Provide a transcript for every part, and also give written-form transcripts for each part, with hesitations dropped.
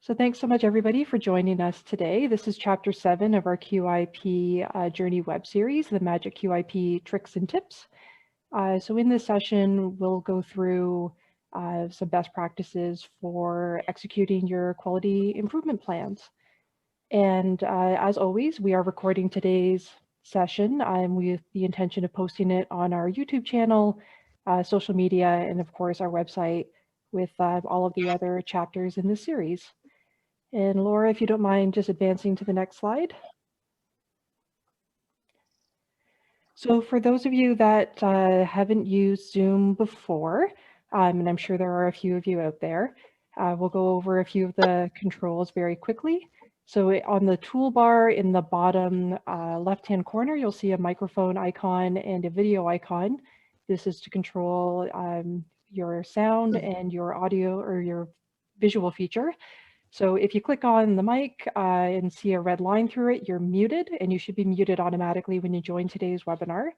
So thanks so much, everybody, for joining us today. This is Chapter 7 of our QIP Journey web series, the Magic QIP Tricks and Tips. So in this session, we'll go through some best practices for executing your quality improvement plans. And as always, we are recording today's session with the intention of posting it on our YouTube channel, social media, and of course, our website with all of the other chapters in this series. And Laura, if you don't mind just advancing to the next slide. So for those of you that haven't used Zoom before, and I'm sure there are a few of you out there, we'll go over a few of the controls very quickly. So on the toolbar in the bottom left-hand corner, you'll see a microphone icon and a video icon. This is to control your sound and your audio or your visual feature. So if you click on the mic and see a red line through it, you're muted, and you should be muted automatically when you join today's webinar.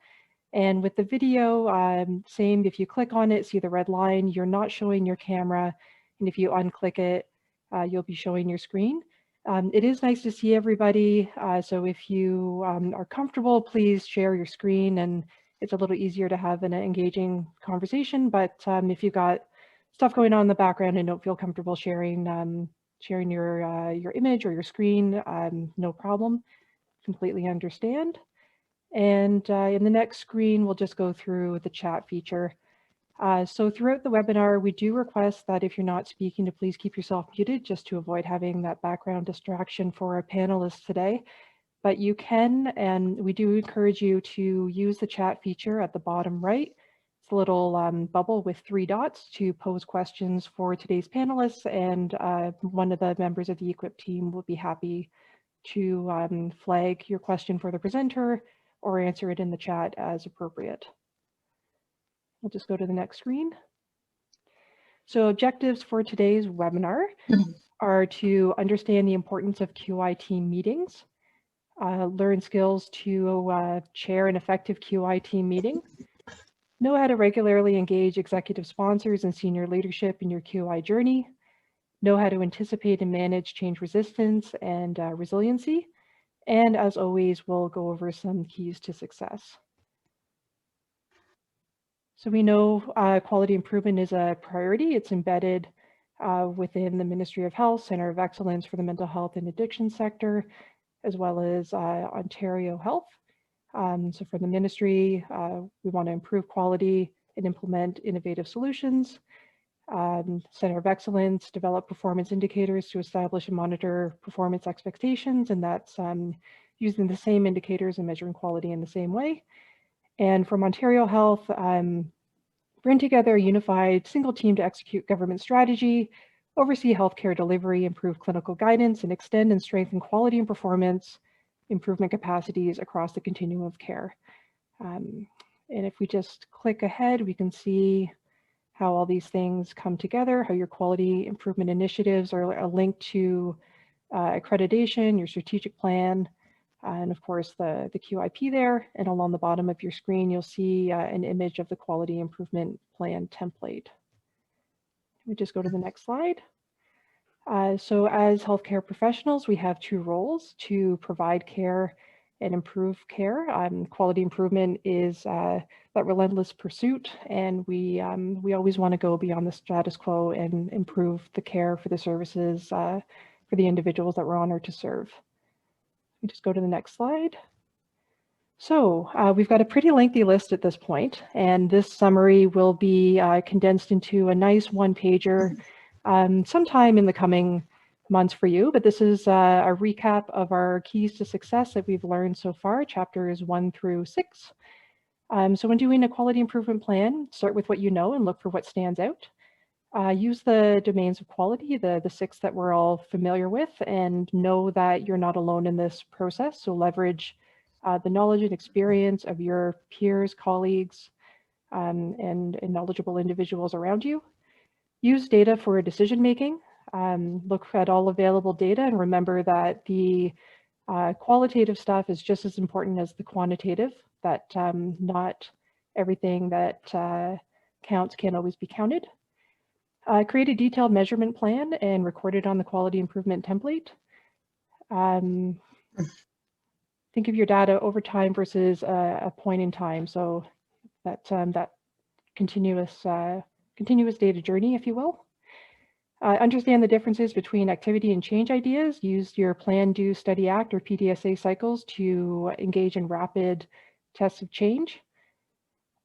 And with the video, same, if you click on it, see the red line, you're not showing your camera. And if you unclick it, you'll be showing your screen. It is nice to see everybody. So if you are comfortable, please share your screen, and it's a little easier to have an engaging conversation. But if you've got stuff going on in the background and don't feel comfortable sharing your image or your screen, no problem, completely understand. And in the next screen, we'll just go through the chat feature. So throughout the webinar, we do request that if you're not speaking to please keep yourself muted just to avoid having that background distraction for our panelists today. But you can, and we do encourage you to use the chat feature at the bottom right. It's a little bubble with 3 dots to pose questions for today's panelists, and one of the members of the E-QIP team will be happy to flag your question for the presenter or answer it in the chat as appropriate. We'll just go to the next screen. So objectives for today's webinar are to understand the importance of QI team meetings, learn skills to chair an effective QI team meeting, know how to regularly engage executive sponsors and senior leadership in your QI journey, know how to anticipate and manage change resistance and resiliency, and as always, we'll go over some keys to success. So we know quality improvement is a priority. It's embedded within the Ministry of Health, Center of Excellence for the Mental Health and Addiction sector, as well as Ontario Health. So for the ministry, we want to improve quality and implement innovative solutions. Center of Excellence, develop performance indicators to establish and monitor performance expectations, and that's using the same indicators and measuring quality in the same way. And from Ontario Health, bring together a unified single team to execute government strategy, oversee healthcare delivery, improve clinical guidance, and extend and strengthen quality and performance improvement capacities across the continuum of care. And if we just click ahead, we can see how all these things come together, how your quality improvement initiatives are linked to accreditation, your strategic plan, and of course the QIP there. And along the bottom of your screen, you'll see an image of the quality improvement plan template. We just go to the next slide. So as healthcare professionals, we have 2 roles: to provide care and improve care. Quality improvement is that relentless pursuit, and we always want to go beyond the status quo and improve the care for the services for the individuals that we're honored to serve. We just go to the next slide. So we've got a pretty lengthy list at this point, and this summary will be condensed into a nice 1-pager sometime in the coming months for you, but this is a recap of our keys to success that we've learned so far, chapters 1 through 6. So when doing a quality improvement plan, start with what you know and look for what stands out. Use the domains of quality, the 6 that we're all familiar with, and know that you're not alone in this process. So leverage the knowledge and experience of your peers, colleagues, and knowledgeable individuals around you. Use data for decision making. Look at all available data and remember that the qualitative stuff is just as important as the quantitative, that not everything that counts can always be counted. Create a detailed measurement plan and record it on the quality improvement template. Think of your data over time versus a point in time. So that continuous data journey, if you will. Understand the differences between activity and change ideas. Use your plan, do, study, act, or PDSA cycles to engage in rapid tests of change.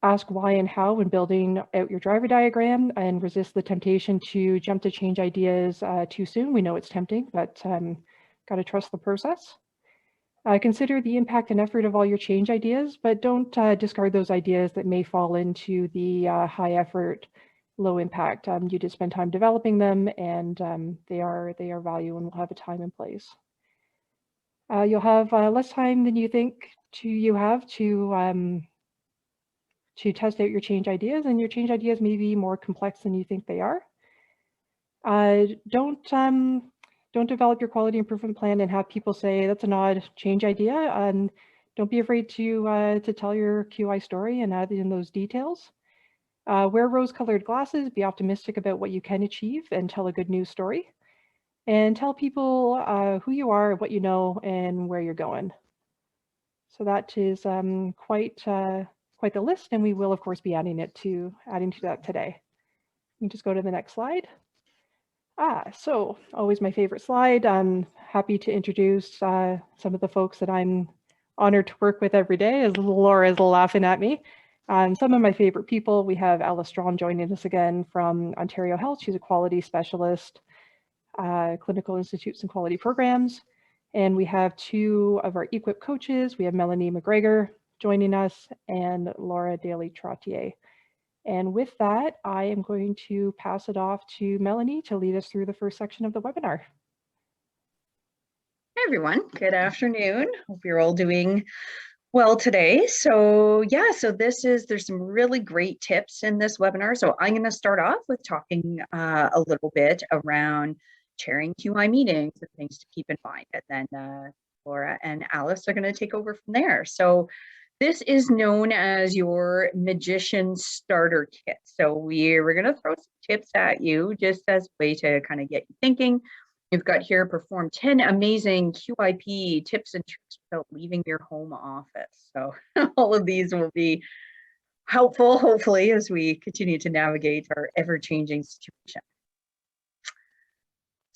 Ask why and how when building out your driver diagram, and resist the temptation to jump to change ideas too soon. We know it's tempting, but got to trust the process. Consider the impact and effort of all your change ideas, but don't discard those ideas that may fall into the high effort, low impact. You did spend time developing them, and they are value and will have a time and place. You'll have less time than you think you have to test out your change ideas, and your change ideas may be more complex than you think they are. Don't develop your quality improvement plan and have people say that's an odd change idea. And don't be afraid to tell your QI story and add in those details. Wear rose-colored glasses, be optimistic about what you can achieve, and tell a good news story. And tell people who you are, what you know, and where you're going. So that is quite the list, and we will of course be adding to that today. You can just go to the next slide. So always my favorite slide. I'm happy to introduce some of the folks that I'm honored to work with every day, as Laura is laughing at me. Some of my favorite people, we have Alice Strawn joining us again from Ontario Health. She's a quality specialist, clinical institutes and quality programs. And we have two of our E-QIP coaches. We have Melanie McGregor joining us and Laura Daly-Trottier. And with that, I am going to pass it off to Melanie to lead us through the first section of the webinar. Hey everyone, good afternoon. Hope you're all doing well today. So yeah, there's some really great tips in this webinar. So I'm going to start off with talking a little bit around chairing QI meetings and things to keep in mind. And then Laura and Alice are going to take over from there. So this is known as your magician starter kit. So we're going to throw some tips at you just as a way to kind of get you thinking. You've got here, perform 10 amazing QIP tips and tricks without leaving your home office. So all of these will be helpful, hopefully, as we continue to navigate our ever-changing situation.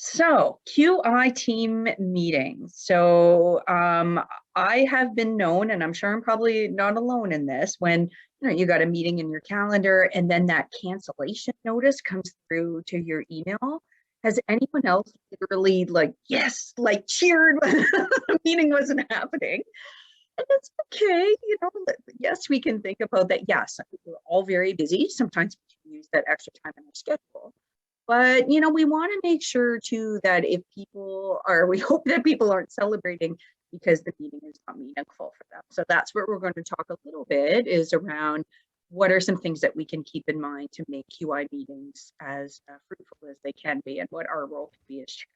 So QI team meetings. So I have been known, and I'm sure I'm probably not alone in this, when you got a meeting in your calendar and then that cancellation notice comes through to your email. Has anyone else literally cheered when the meeting wasn't happening? And it's okay, yes, we can think about that. Yes, we're all very busy. Sometimes we can use that extra time in our schedule. But, we want to make sure too that we hope that people aren't celebrating because the meeting is not meaningful for them. So that's what we're going to talk a little bit is around what are some things that we can keep in mind to make QI meetings as fruitful as they can be and what our role can be as chair.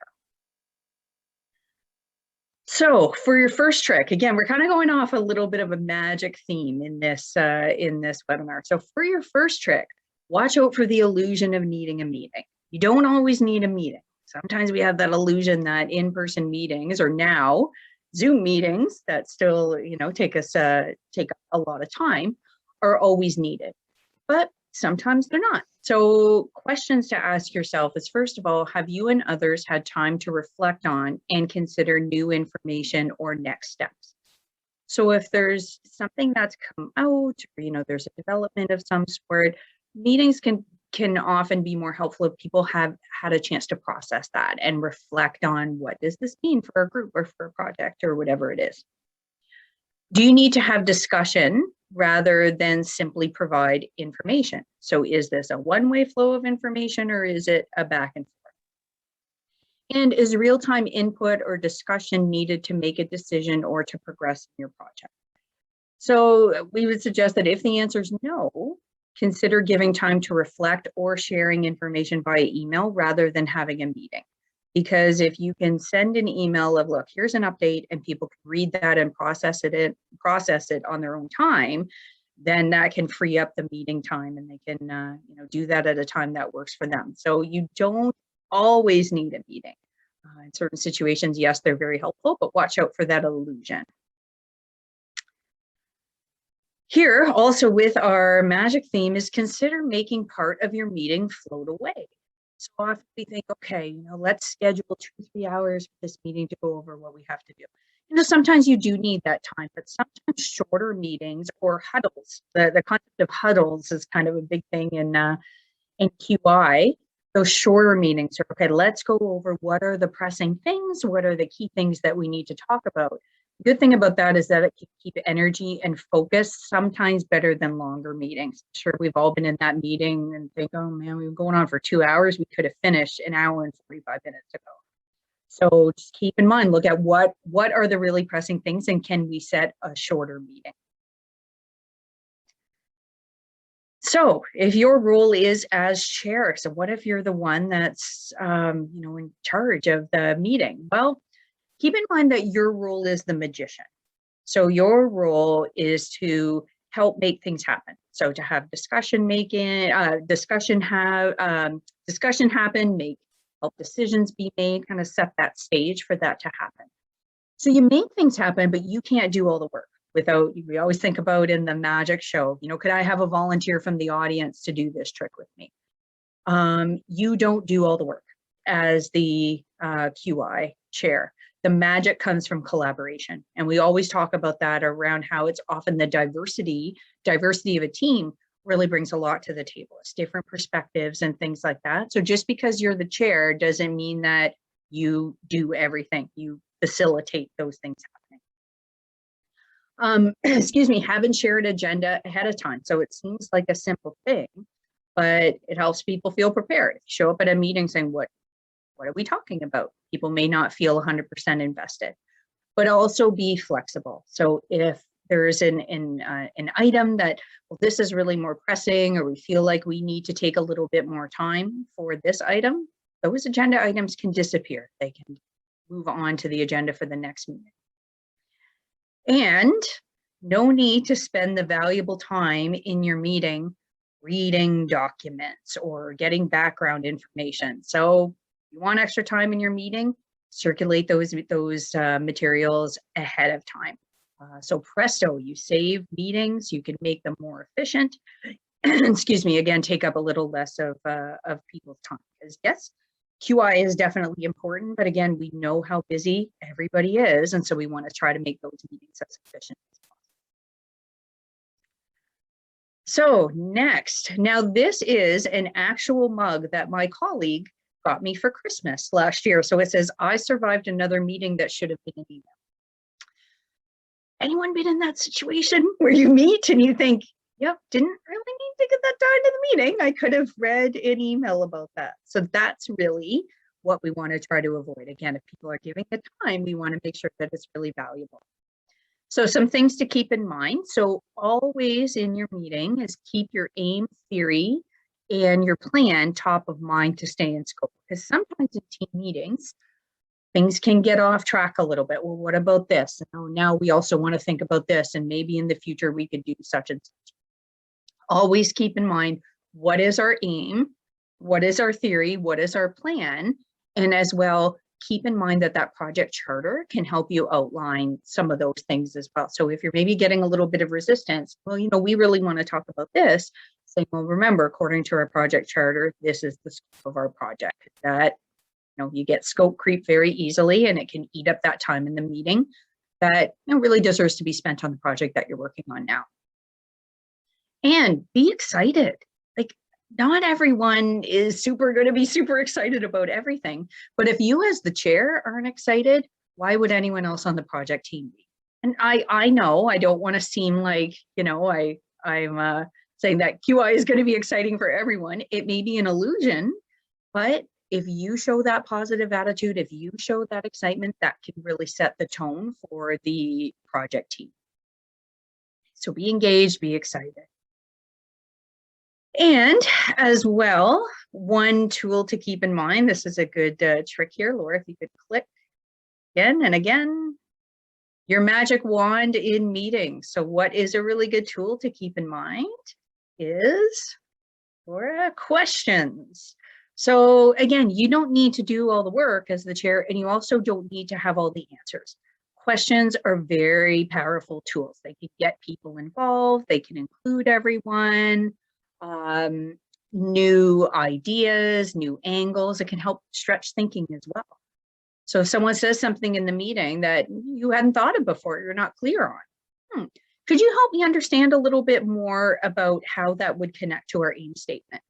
So for your first trick, again, we're kind of going off a little bit of a magic theme in this webinar. So for your first trick, watch out for the illusion of needing a meeting. You don't always need a meeting. Sometimes we have that illusion that in-person meetings, or now Zoom meetings that still, take a lot of time, are always needed. But sometimes they're not. So questions to ask yourself is, first of all, have you and others had time to reflect on and consider new information or next steps? So if there's something that's come out, or there's a development of some sort, meetings can often be more helpful if people have had a chance to process that and reflect on what does this mean for a group or for a project or whatever it is. Do you need to have discussion rather than simply provide information? So is this a one-way flow of information or is it a back and forth? And is real-time input or discussion needed to make a decision or to progress in your project? So we would suggest that if the answer is no, consider giving time to reflect or sharing information via email rather than having a meeting. Because if you can send an email of, look, here's an update, and people can read that and process it on their own time, then that can free up the meeting time, and they can do that at a time that works for them. So you don't always need a meeting. In certain situations, yes, they're very helpful, but watch out for that illusion. Here, also with our magic theme, is consider making part of your meeting float away. So often we think, okay, let's schedule 2-3 hours for this meeting to go over what we have to do. Sometimes you do need that time, but sometimes shorter meetings or huddles. The concept of huddles is kind of a big thing in QI. Those shorter meetings are, okay, let's go over what are the pressing things, what are the key things that we need to talk about. The good thing about that is that it can keep energy and focus sometimes better than longer meetings. Sure, we've all been in that meeting and think, oh man, we were going on for 2 hours. We could have finished an hour and 45 minutes ago. So just keep in mind, look at what are the really pressing things, and can we set a shorter meeting? So if your role is as chair, so what if you're the one that's in charge of the meeting? Well, keep in mind that your role is the magician. So your role is to help make things happen. So to have discussion happen, help decisions be made, kind of set that stage for that to happen. So you make things happen, but you can't do all the work. We always think about in the magic show, could I have a volunteer from the audience to do this trick with me? You don't do all the work as the QI chair. The magic comes from collaboration. And we always talk about that around how it's often the diversity of a team really brings a lot to the table. It's different perspectives and things like that. So just because you're the chair doesn't mean that you do everything. You facilitate those things happening. Excuse me, have and share an agenda ahead of time. So it seems like a simple thing, but it helps people feel prepared. Show up at a meeting saying, what are we talking about? People may not feel 100% invested, but also be flexible. So if there's an item that, well, this is really more pressing, or we feel like we need to take a little bit more time for this item, those agenda items can disappear. They can move on to the agenda for the next meeting. And no need to spend the valuable time in your meeting reading documents or getting background information. So you want extra time in your meeting, circulate those materials ahead of time. So presto, you save meetings, you can make them more efficient. Excuse me, again, take up a little less of people's time. Because yes, QI is definitely important, but again, we know how busy everybody is, and so we want to try to make those meetings as efficient as possible. So next, now this is an actual mug that my colleague got me for Christmas last year. So it says, I survived another meeting that should have been an email. Anyone been in that situation where you meet and you think, yep, didn't really need to get that done in the meeting. I could have read an email about that. So that's really what we want to try to avoid. Again, if people are giving the time, we want to make sure that it's really valuable. So some things to keep in mind. So always in your meeting is keep your aim, theory, and your plan top of mind to stay in scope. Because sometimes in team meetings, things can get off track a little bit. Well, what about this? Now we also want to think about this, and maybe in the future we could do such and such. Always keep in mind, what is our aim? What is our theory? What is our plan? And as well, keep in mind that that project charter can help you outline some of those things as well. So if you're maybe getting a little bit of resistance, well, we really want to talk about this. Say, well, remember, according to our project charter, this is the scope of our project. That, you get scope creep very easily, and it can eat up that time in the meeting that really deserves to be spent on the project that you're working on now. And be excited. Like, not everyone is going to be super excited about everything, but if you as the chair aren't excited, why would anyone else on the project team be? And I know I don't want to seem like, I'm saying that QI is going to be exciting for everyone. It may be an illusion, but if you show that positive attitude, if you show that excitement, that can really set the tone for the project team. So be engaged, be excited. And as well, one tool to keep in mind, this is a good trick here. Laura, if you could click again and again. Your magic wand in meetings. So what is a really good tool to keep in mind is for questions. So again, you don't need to do all the work as the chair, and you also don't need to have all the answers. Questions are very powerful tools. They can get people involved. They can include everyone, new ideas, new angles. It can help stretch thinking as well. So if someone says something in the meeting that you hadn't thought of before, you're not clear on, could you help me understand a little bit more about how that would connect to our aim statement?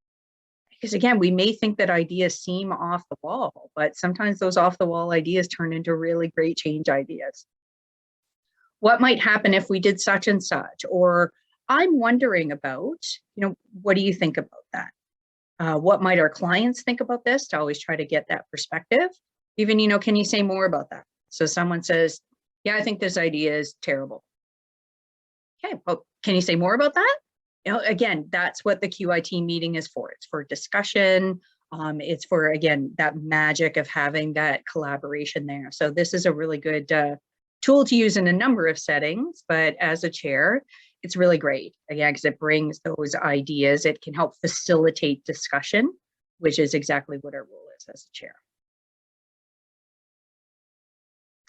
Because again, we may think that ideas seem off the wall, but sometimes those off the wall ideas turn into really great change ideas. What might happen if we did such and such? Or I'm wondering about, what do you think about that? What might our clients think about this? To always try to get that perspective. Even, can you say more about that? So someone says, yeah, I think this idea is terrible. Okay, well, can you say more about that? Again, that's what the QIT meeting is for. It's for discussion. It's for, again, that magic of having that collaboration there. So this is a really good tool to use in a number of settings, but as a chair, it's really great, again, because it brings those ideas. It can help facilitate discussion, which is exactly what our role is as a chair.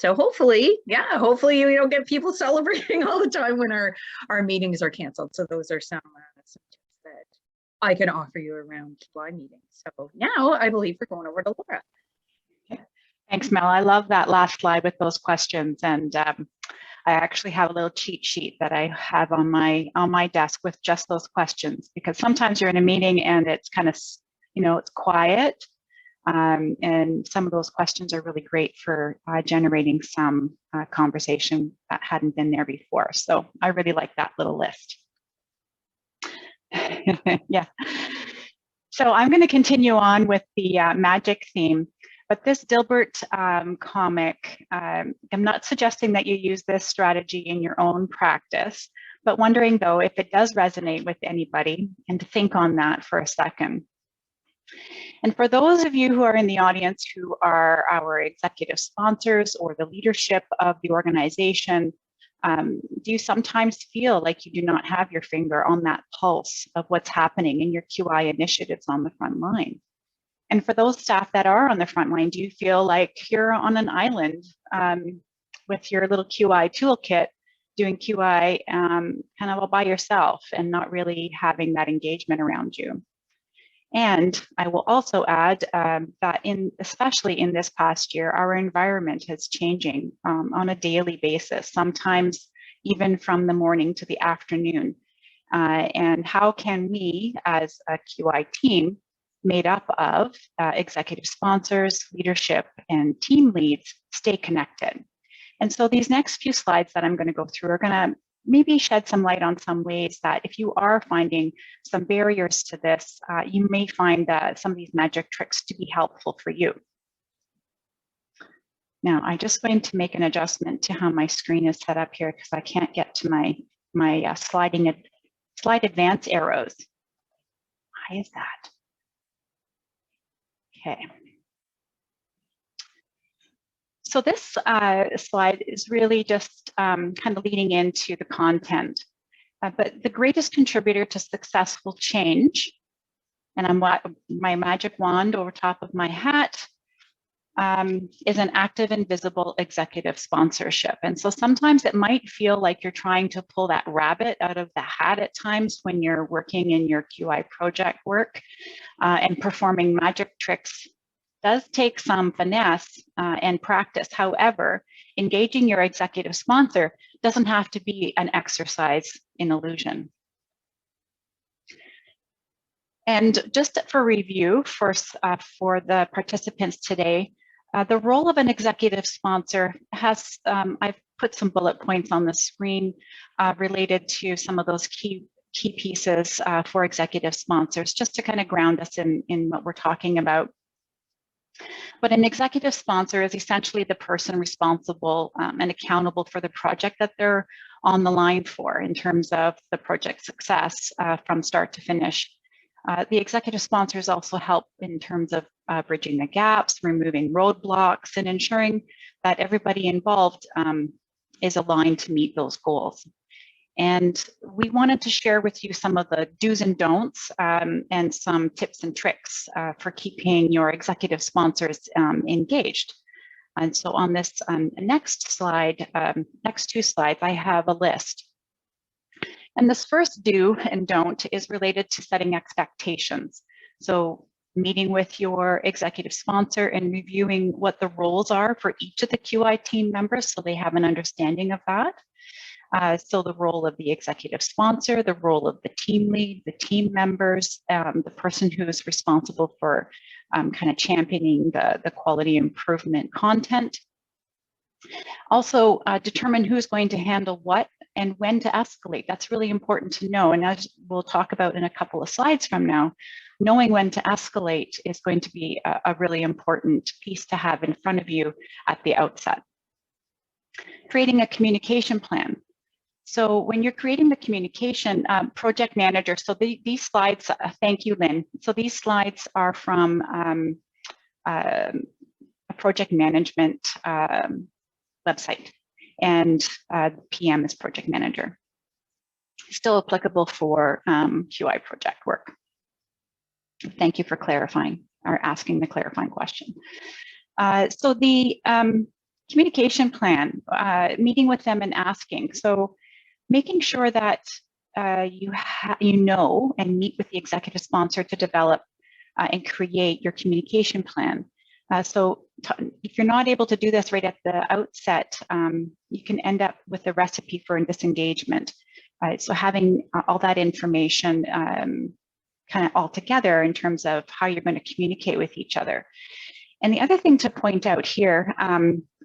So hopefully we don't get people celebrating all the time when our meetings are canceled. So those are some tips that I can offer you around QI meetings. So now I believe we're going over to Laura. Thanks, Mel. I love that last slide with those questions. And I actually have a little cheat sheet that I have on my desk with just those questions, because sometimes you're in a meeting and it's kind of, it's quiet. And some of those questions are really great for generating some conversation that hadn't been there before. So I really like that little list. Yeah. So I'm going to continue on with the magic theme. But this Dilbert comic, I'm not suggesting that you use this strategy in your own practice, but wondering though if it does resonate with anybody, and to think on that for a second. And for those of you who are in the audience who are our executive sponsors or the leadership of the organization, do you sometimes feel like you do not have your finger on that pulse of what's happening in your QI initiatives on the front line? And for those staff that are on the front line, do you feel like you're on an island with your little QI toolkit doing QI kind of all by yourself and not really having that engagement around you? And I will also add that especially in this past year, our environment is changing on a daily basis, sometimes even from the morning to the afternoon. And how can we as a QI team made up of executive sponsors, leadership, and team leads stay connected? And so these next few slides that I'm going to go through are going to maybe shed some light on some ways that if you are finding some barriers to this, you may find some of these magic tricks to be helpful for you. Now, I'm just going to make an adjustment to how my screen is set up here because I can't get to my slide advance arrows. Why is that? Okay. So this slide is really just kind of leading into the content. But the greatest contributor to successful change, and I'm my magic wand over top of my hat, is an active and visible executive sponsorship. And so sometimes it might feel like you're trying to pull that rabbit out of the hat at times when you're working in your QI project work, and performing magic tricks does take some finesse and practice. However, engaging your executive sponsor doesn't have to be an exercise in illusion. And just for review, for the participants today, the role of an executive sponsor has, I've put some bullet points on the screen related to some of those key pieces for executive sponsors, just to kind of ground us in what we're talking about. But an executive sponsor is essentially the person responsible and accountable for the project that they're on the line for in terms of the project success from start to finish. The executive sponsors also help in terms of bridging the gaps, removing roadblocks, and ensuring that everybody involved is aligned to meet those goals. And we wanted to share with you some of the do's and don'ts and some tips and tricks for keeping your executive sponsors engaged. And so on this next slide, next two slides, I have a list. And this first do and don't is related to setting expectations. So meeting with your executive sponsor and reviewing what the roles are for each of the QI team members so they have an understanding of that. So the role of the executive sponsor, the role of the team lead, the team members, the person who is responsible for kind of championing the quality improvement content. Also determine who's going to handle what and when to escalate. That's really important to know. And as we'll talk about in a couple of slides from now, knowing when to escalate is going to be a really important piece to have in front of you at the outset. Creating a communication plan. So when you're creating the communication, project manager, so these slides, thank you, Lynn. So these slides are from a project management website, and PM is project manager. Still applicable for QI project work. Thank you for clarifying or asking the clarifying question. So the communication plan, meeting with them and asking. So making sure that you know and meet with the executive sponsor to develop and create your communication plan. So if you're not able to do this right at the outset, you can end up with a recipe for disengagement. So having all that information kind of all together in terms of how you're going to communicate with each other. And the other thing to point out here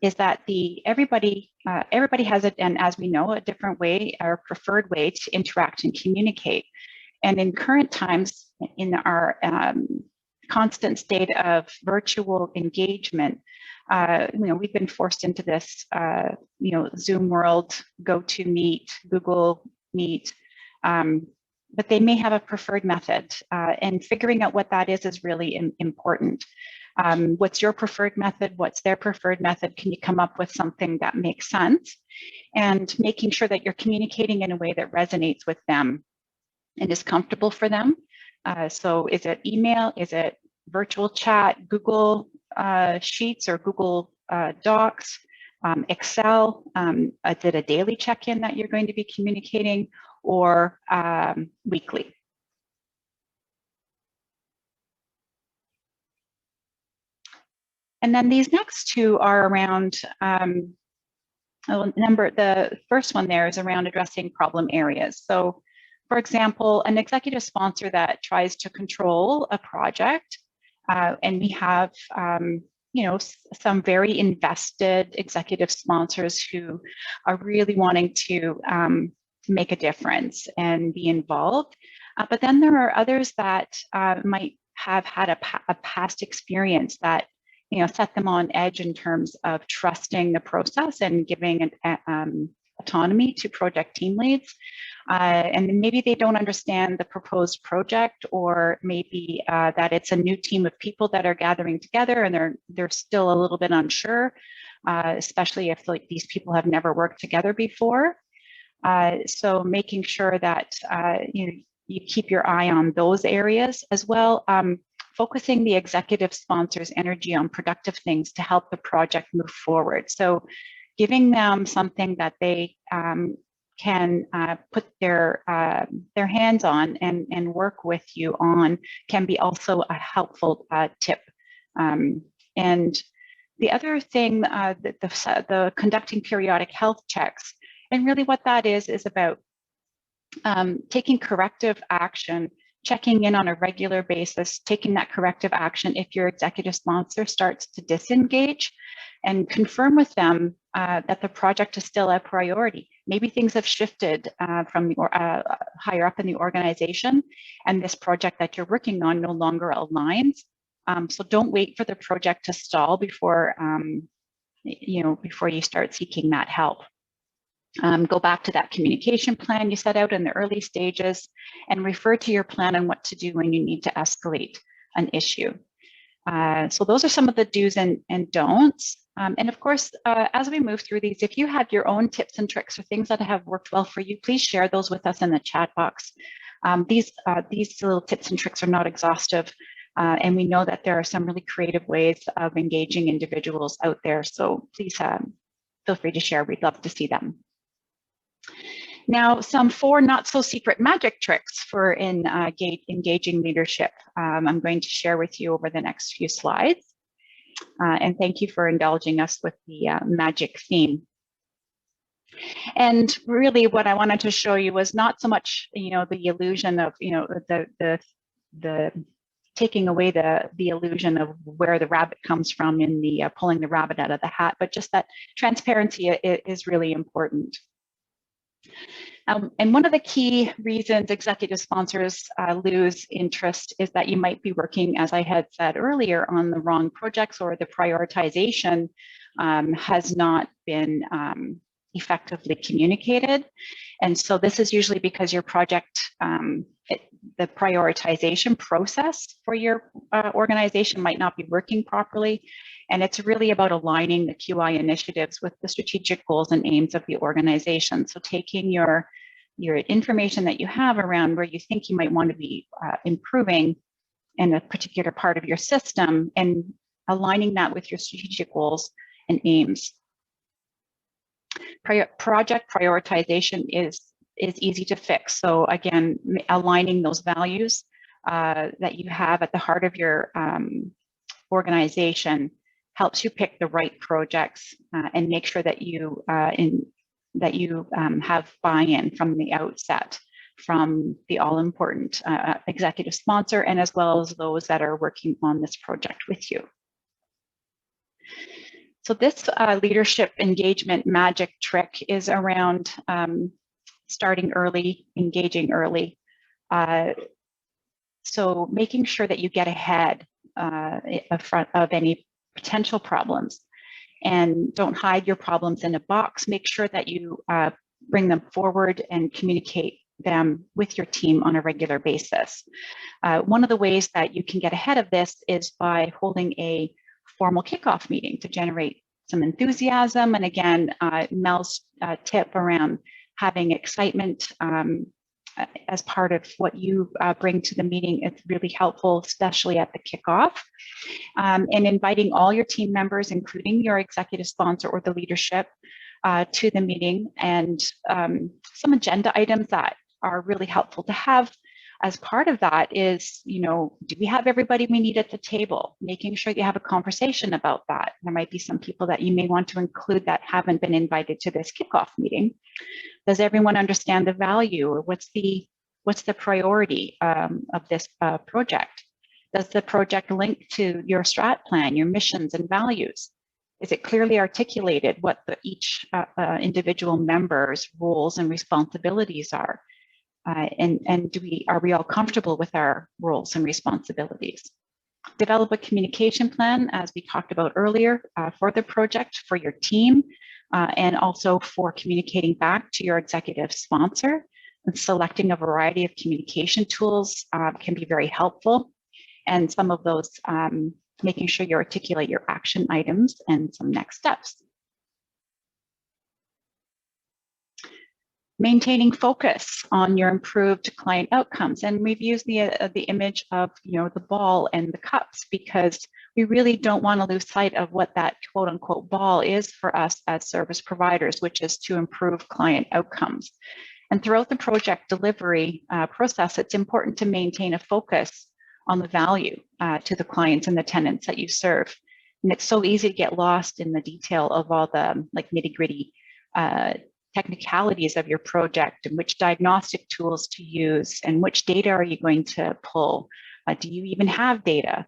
is that everybody has it, and as we know, a different way or preferred way to interact and communicate. And in current times, in our constant state of virtual engagement, we've been forced into this, Zoom world, GoToMeet, Google Meet, but they may have a preferred method, and figuring out what that is really important. What's your preferred method? What's their preferred method? Can you come up with something that makes sense? And making sure that you're communicating in a way that resonates with them and is comfortable for them. So is it email? Is it virtual chat, Google Sheets or Google Docs, Excel? Is it a daily check-in that you're going to be communicating, or weekly? And then these next two are around, the first one there is around addressing problem areas. So for example, an executive sponsor that tries to control a project, and we have, some very invested executive sponsors who are really wanting to make a difference and be involved. But then there are others that might have had a past experience that set them on edge in terms of trusting the process and giving autonomy to project team leads. And maybe they don't understand the proposed project, or maybe that it's a new team of people that are gathering together and they're still a little bit unsure, especially if these people have never worked together before. So making sure that you keep your eye on those areas as well. Focusing the executive sponsor's energy on productive things to help the project move forward. So giving them something that they can put their hands on and work with you on can be also a helpful tip. And the other thing, the conducting periodic health checks, and really what that is about taking corrective action, checking in on a regular basis, taking that corrective action if your executive sponsor starts to disengage, and confirm with them that the project is still a priority. Maybe things have shifted from higher up in the organization, and this project that you're working on no longer aligns. So don't wait for the project to stall before you start seeking that help. Go back to that communication plan you set out in the early stages and refer to your plan on what to do when you need to escalate an issue. So those are some of the do's and don'ts. And of course, as we move through these, if you have your own tips and tricks or things that have worked well for you, please share those with us in the chat box. These little tips and tricks are not exhaustive. And we know that there are some really creative ways of engaging individuals out there. So please feel free to share. We'd love to see them. Now, some 4 not so secret magic tricks for engaging leadership. I'm going to share with you over the next few slides. And thank you for indulging us with the magic theme. And really what I wanted to show you was not so much, the illusion of, the taking away the illusion of where the rabbit comes from in the pulling the rabbit out of the hat, but just that transparency is really important. And one of the key reasons executive sponsors lose interest is that you might be working, as I had said earlier, on the wrong projects, or the prioritization has not been effectively communicated. And so this is usually because your project, the prioritization process for your organization might not be working properly. And it's really about aligning the QI initiatives with the strategic goals and aims of the organization. So taking your information that you have around where you think you might want to be improving in a particular part of your system and aligning that with your strategic goals and aims. Project prioritization is easy to fix. So again, aligning those values that you have at the heart of your organization helps you pick the right projects and make sure that you have buy-in from the outset from the all-important executive sponsor, and as well as those that are working on this project with you. So this leadership engagement magic trick is around starting early, engaging early. So making sure that you get ahead in front of any potential problems, and don't hide your problems in a box. Make sure that you bring them forward and communicate them with your team on a regular basis. One of the ways that you can get ahead of this is by holding a formal kickoff meeting to generate some enthusiasm. And again, Mel's tip around having excitement as part of what you bring to the meeting is really helpful, especially at the kickoff. And inviting all your team members, including your executive sponsor or the leadership, to the meeting, and some agenda items that are really helpful to have as part of that is, do we have everybody we need at the table? Making sure you have a conversation about that. There might be some people that you may want to include that haven't been invited to this kickoff meeting. Does everyone understand the value, or what's the priority of this project? Does the project link to your strat plan, your missions and values? Is it clearly articulated what each individual member's roles and responsibilities are? And are we all comfortable with our roles and responsibilities? Develop a communication plan, as we talked about earlier, for the project, for your team, and also for communicating back to your executive sponsor. And selecting a variety of communication tools can be very helpful. And some of those, making sure you articulate your action items and some next steps. Maintaining focus on your improved client outcomes. And we've used the image of the ball and the cups, because we really don't want to lose sight of what that quote unquote ball is for us as service providers, which is to improve client outcomes. And throughout the project delivery process, it's important to maintain a focus on the value to the clients and the tenants that you serve. And it's so easy to get lost in the detail of all the nitty-gritty technicalities of your project, and which diagnostic tools to use, and which data are you going to pull? Do you even have data?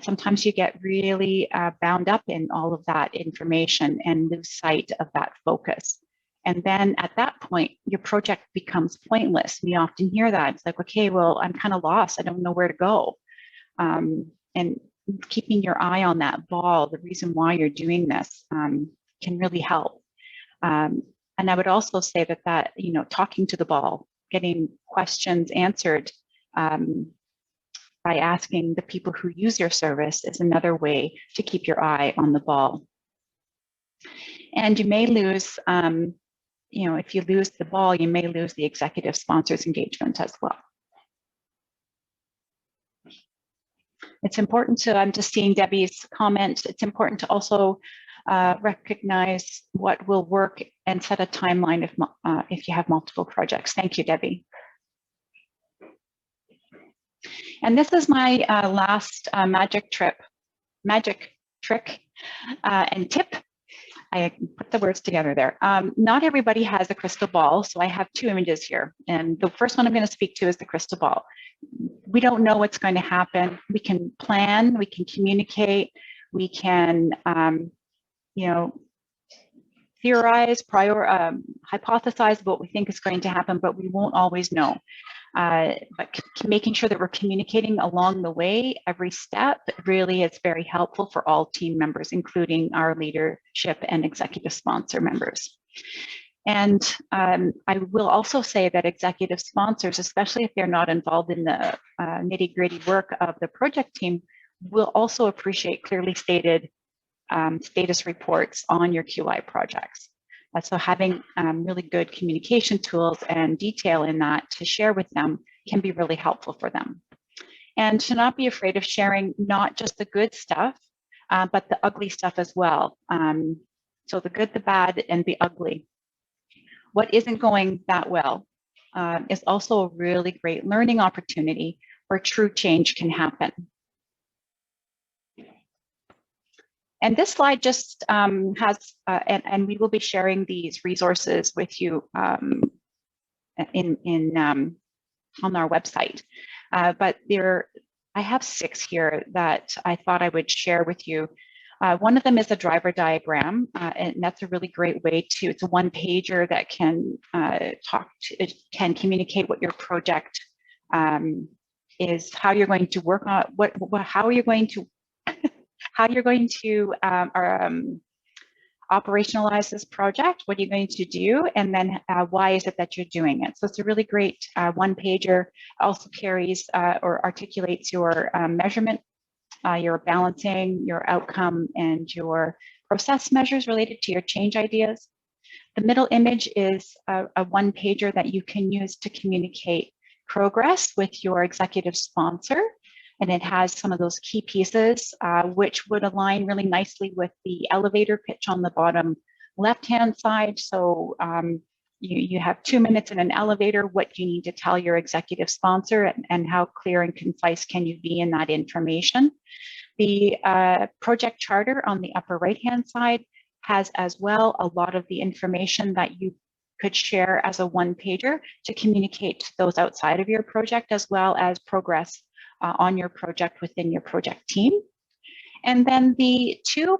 Sometimes you get really bound up in all of that information and lose sight of that focus. And then at that point, your project becomes pointless. We often hear that. It's like, okay, well, I'm kind of lost. I don't know where to go. And keeping your eye on that ball, the reason why you're doing this, can really help. And I would also say that talking to the ball, getting questions answered by asking the people who use your service is another way to keep your eye on the ball. And you may lose, if you lose the ball, you may lose the executive sponsors engagement as well. It's important to, I'm just seeing Debbie's comment, it's important to also recognize what will work and set a timeline if you have multiple projects. Thank you, Debbie. And this is my last magic trick and tip. I put the words together there. Not everybody has a crystal ball, so I have two images here. And the first one I'm going to speak to is the crystal ball. We don't know what's going to happen. We can plan, we can communicate, we can, theorize, hypothesize about what we think is going to happen, but we won't always know. But making sure that we're communicating along the way, every step, really is very helpful for all team members, including our leadership and executive sponsor members. And I will also say that executive sponsors, especially if they're not involved in the nitty-gritty work of the project team, will also appreciate clearly stated status reports on your QI projects. So having really good communication tools and detail in that to share with them can be really helpful for them. And to not be afraid of sharing not just the good stuff, but the ugly stuff as well. So the good, the bad, and the ugly. What isn't going that well is also a really great learning opportunity where true change can happen. And this slide just has, and we will be sharing these resources with you on our website. But I have 6 here that I thought I would share with you. One of them is a driver diagram, and that's a really great way to, it's a one-pager that can it can communicate what your project is, how you're going to work on, how you're going to operationalize this project, what are you going to do, and then why is it that you're doing it. So it's a really great one-pager. Also carries or articulates your measurement, your balancing, your outcome, and your process measures related to your change ideas. The middle image is a one-pager that you can use to communicate progress with your executive sponsor. And it has some of those key pieces, which would align really nicely with the elevator pitch on the bottom left-hand side. So you have 2 minutes in an elevator, what you need to tell your executive sponsor, and how clear and concise can you be in that information. The project charter on the upper right-hand side has as well a lot of the information that you could share as a one-pager to communicate to those outside of your project, as well as progress on your project within your project team. And then the 2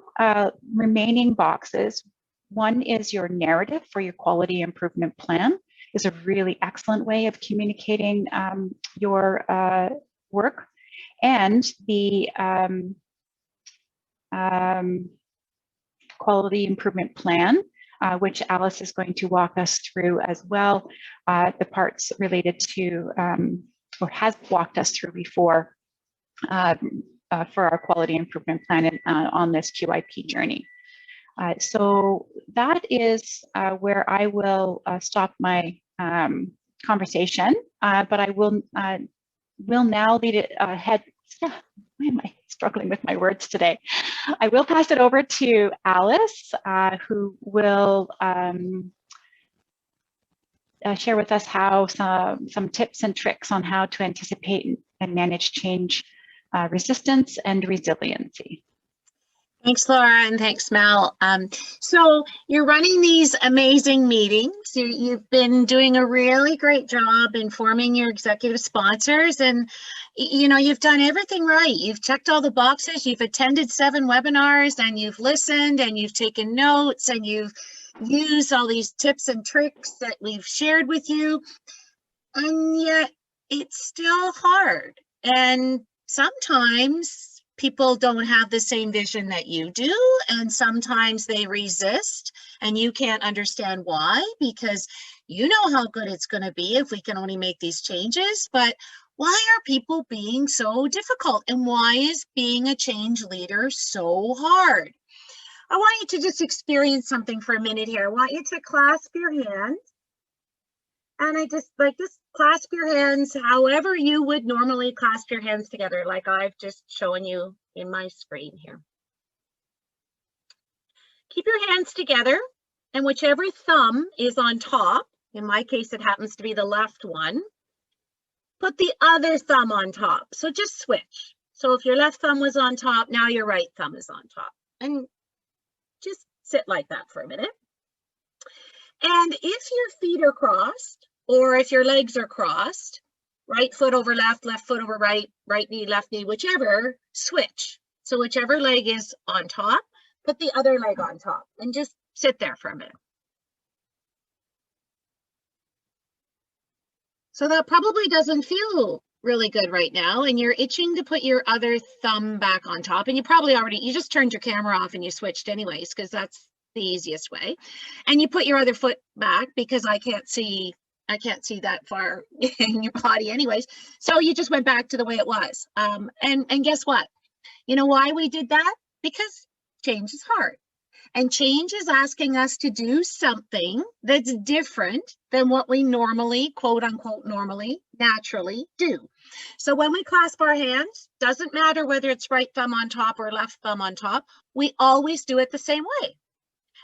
remaining boxes, one is your narrative for your quality improvement plan. Is a really excellent way of communicating your work. And the quality improvement plan, which Alice is going to walk us through as well, the parts related to or has walked us through before for our quality improvement plan on this QIP journey. So that is where I will stop my conversation, but I will now lead it ahead. Why am I struggling with my words today? I will pass it over to Alice, who will share with us how some tips and tricks on how to anticipate and manage change, resistance, and resiliency. Thanks, Laura, and thanks, Mel. So you're running these amazing meetings. You've been doing a really great job informing your executive sponsors, and you've done everything right. You've checked all the boxes. You've attended 7 webinars, and you've listened, and you've taken notes, and you've used all these tips and tricks that we've shared with you, and yet it's still hard. And sometimes people don't have the same vision that you do, and sometimes they resist, and you can't understand why, because you know how good it's going to be if we can only make these changes. But Why are people being so difficult? And why is being a change leader so hard? I want you to just experience something for a minute here. I want you to clasp your hands. And I just clasp your hands however you would normally clasp your hands together, like I've just shown you in my screen here. Keep your hands together, and whichever thumb is on top, in my case, it happens to be the left one, put the other thumb on top. So just switch. So if your left thumb was on top, now your right thumb is on top. And just sit like that for a minute. And if your feet are crossed, or if your legs are crossed, right foot over left, left foot over right, right knee, left knee, whichever, switch. So whichever leg is on top, put the other leg on top and just sit there for a minute. So that probably doesn't feel really good right now, and you're itching to put your other thumb back on top, and you just turned your camera off and you switched anyways, because that's the easiest way. And you put your other foot back because I can't see that far in your body anyways. So you just went back to the way it was. And guess what? You know why we did that? Because change is hard. And change is asking us to do something that's different than what we normally, quote unquote, normally, naturally do. So when we clasp our hands, doesn't matter whether it's right thumb on top or left thumb on top, we always do it the same way.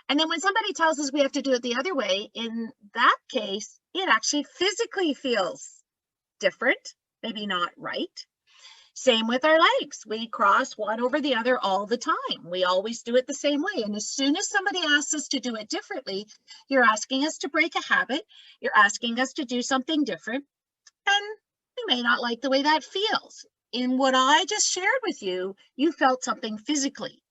And then when somebody tells us we have to do it the other way, in that case, it actually physically feels different, maybe not right. Same with our legs. We cross one over the other all the time. We always do it the same way. And as soon as somebody asks us to do it differently, you're asking us to break a habit. You're asking us to do something different. And we may not like the way that feels. In what I just shared with you, you felt something physically.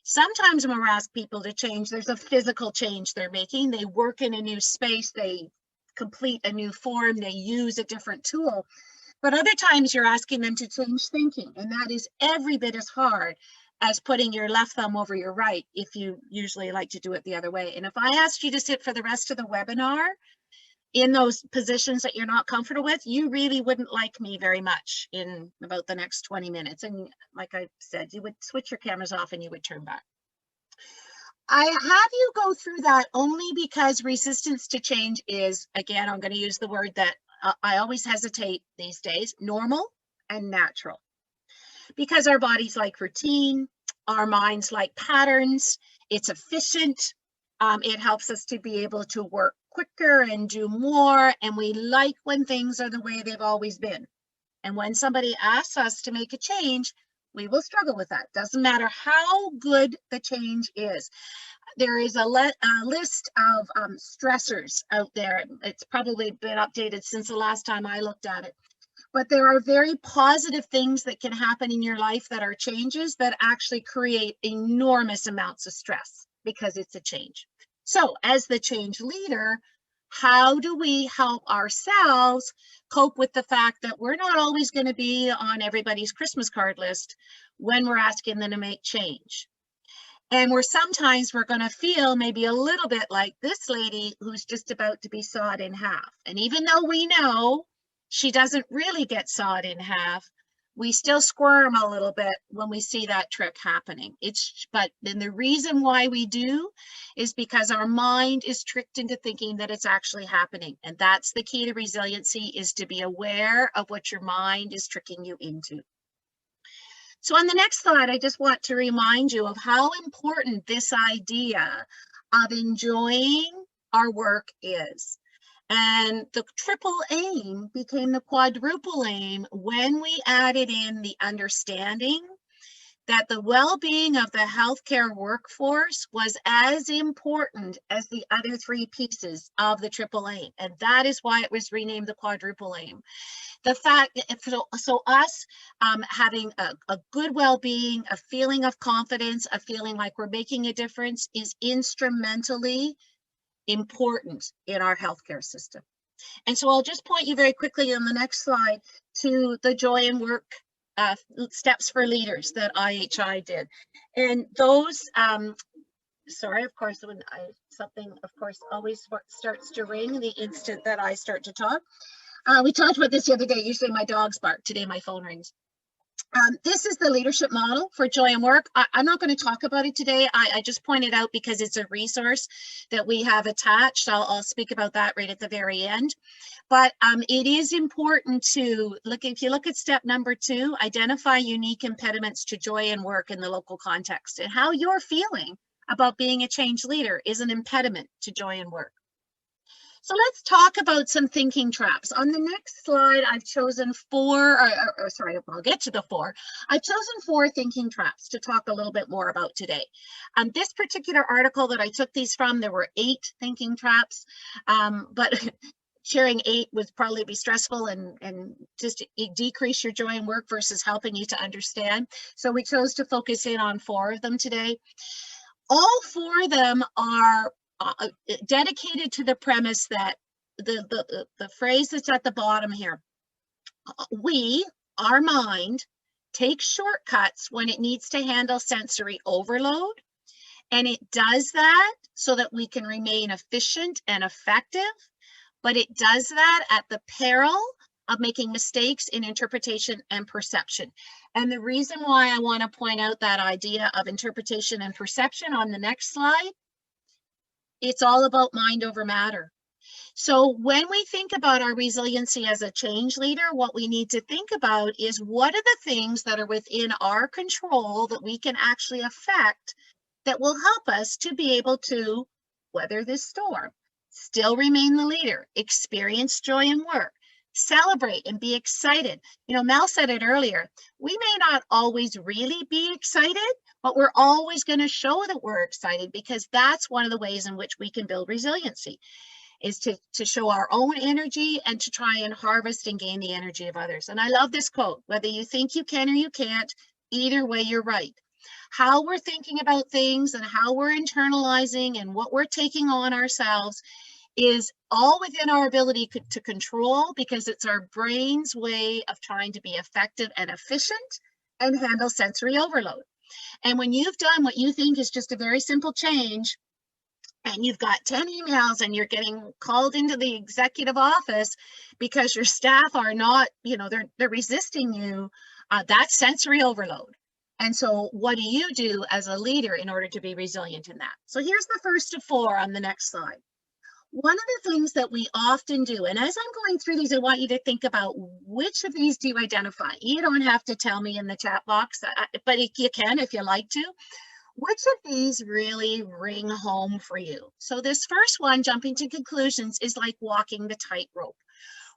Sometimes when we're asked people to change, there's a physical change they're making. They work in a new space. They complete a new form. They use a different tool. But other times you're asking them to change thinking, and that is every bit as hard as putting your left thumb over your right if you usually like to do it the other way. And if I asked you to sit for the rest of the webinar in those positions that you're not comfortable with, you really wouldn't like me very much in about the next 20 minutes. And like I said, you would switch your cameras off and you would turn back. I have you go through that only because resistance to change is, again, I'm going to use the word that I always hesitate these days, normal and natural. Because our bodies like routine, our minds like patterns, it's efficient, it helps us to be able to work quicker and do more, and we like when things are the way they've always been. And when somebody asks us to make a change, we will struggle with that. Doesn't matter how good the change is. There is a list of stressors out there. It's probably been updated since the last time I looked at it. But there are very positive things that can happen in your life that are changes that actually create enormous amounts of stress because it's a change. So as the change leader, how do we help ourselves cope with the fact that we're not always going to be on everybody's Christmas card list when we're asking them to make change? And sometimes we're going to feel maybe a little bit like this lady who's just about to be sawed in half. And even though we know she doesn't really get sawed in half, we still squirm a little bit when we see that trick happening. But then the reason why we do is because our mind is tricked into thinking that it's actually happening. And that's the key to resiliency, is to be aware of what your mind is tricking you into. So on the next slide, I just want to remind you of how important this idea of enjoying our work is. And the triple aim became the quadruple aim when we added in the understanding that the well-being of the healthcare workforce was as important as the other three pieces of the triple aim. And that is why it was renamed the quadruple aim. The fact, so us having a good well-being, a feeling of confidence, a feeling like we're making a difference is instrumentally important in our healthcare system. And so I'll just point you very quickly on the next slide to the joy in work steps for leaders that IHI did. And those, sorry, of course, when something, of course, always starts to ring the instant that I start to talk. We talked about this the other day. Usually my dogs bark. Today my phone rings. This is the leadership model for joy and work. I'm not going to talk about it today. I just pointed out because it's a resource that we have attached. I'll speak about that right at the very end. But it is important to look, if you look at step number 2, identify unique impediments to joy and work in the local context, and how you're feeling about being a change leader is an impediment to joy and work. So let's talk about some thinking traps. On the next slide, I've chosen 4, sorry, I'll get to the 4. I've chosen 4 thinking traps to talk a little bit more about today. This particular article that I took these from, there were 8 thinking traps, but sharing 8 would probably be stressful and just decrease your joy in work versus helping you to understand. So we chose to focus in on 4 of them today. All 4 of them are dedicated to the premise that the phrase that's at the bottom here, our mind, takes shortcuts when it needs to handle sensory overload, and it does that so that we can remain efficient and effective, but it does that at the peril of making mistakes in interpretation and perception. And the reason why I want to point out that idea of interpretation and perception on the next slide, it's all about mind over matter. So when we think about our resiliency as a change leader, what we need to think about is what are the things that are within our control that we can actually affect that will help us to be able to weather this storm, still remain the leader, experience joy in work, celebrate and be excited. You know, Mel said it earlier, we may not always really be excited, but we're always going to show that we're excited, because that's one of the ways in which we can build resiliency, is to show our own energy and to try and harvest and gain the energy of others. And I love this quote, whether you think you can or you can't, either way you're right. How we're thinking about things and how we're internalizing and what we're taking on ourselves is all within our ability to control, because it's our brain's way of trying to be effective and efficient and handle sensory overload. And when you've done what you think is just a very simple change, and you've got 10 emails and you're getting called into the executive office because your staff are not, you know, they're resisting you, that's sensory overload. And so what do you do as a leader in order to be resilient in that? So here's the first of 4 on the next slide. One of the things that we often do, and as I'm going through these, I want you to think about which of these do you identify. You don't have to tell me in the chat box, but you can if you like to. Which of these really ring home for you? So this first one, jumping to conclusions, is like walking the tightrope.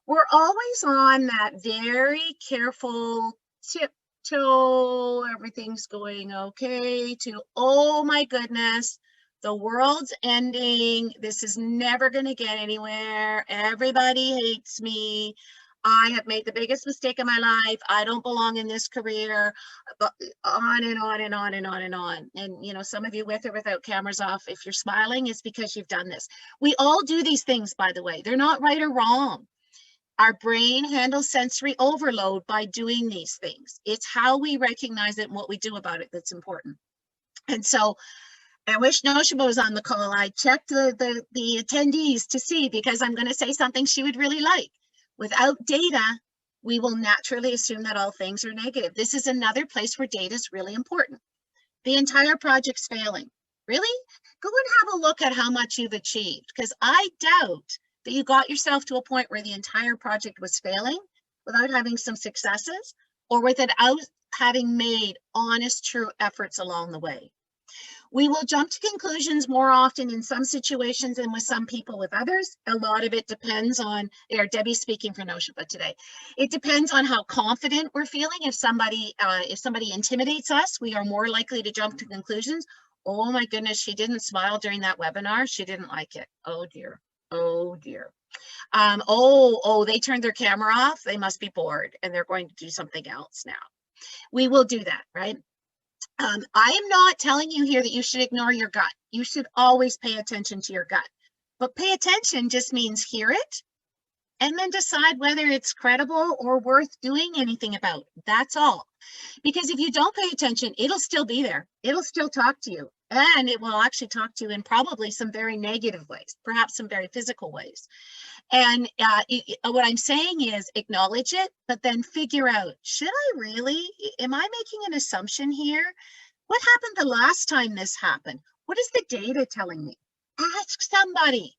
We're always on that very careful tiptoe, everything's going okay, to, oh my goodness, the world's ending, this is never going to get anywhere, everybody hates me, I have made the biggest mistake of my life, I don't belong in this career, on and on and on and on and on. And you know, some of you with or without cameras off, if you're smiling, it's because you've done this. We all do these things, by the way. They're not right or wrong. Our brain handles sensory overload by doing these things. It's how we recognize it and what we do about it that's important. And so I wish Noshiba was on the call. I checked the attendees to see, because I'm going to say something she would really like. Without data, we will naturally assume that all things are negative. This is another place where data is really important. The entire project's failing. Really? Go and have a look at how much you've achieved, because I doubt that you got yourself to a point where the entire project was failing without having some successes, or without having made honest, true efforts along the way. We will jump to conclusions more often in some situations and with some people with others. A lot of it depends on, Debbie's speaking for Noshiba today. It depends on how confident we're feeling. If somebody intimidates us, we are more likely to jump to conclusions. Oh my goodness, she didn't smile during that webinar. She didn't like it. Oh dear. Oh dear. They turned their camera off. They must be bored and they're going to do something else now. We will do that, right? I am not telling you here that you should ignore your gut. You should always pay attention to your gut. But pay attention just means hear it and then decide whether it's credible or worth doing anything about. That's all. Because if you don't pay attention, it'll still be there. It'll still talk to you. And it will actually talk to you in probably some very negative ways, perhaps some very physical ways. And what I'm saying is acknowledge it, but then figure out, should I really, am I making an assumption here? What happened the last time this happened? What is the data telling me? Ask somebody.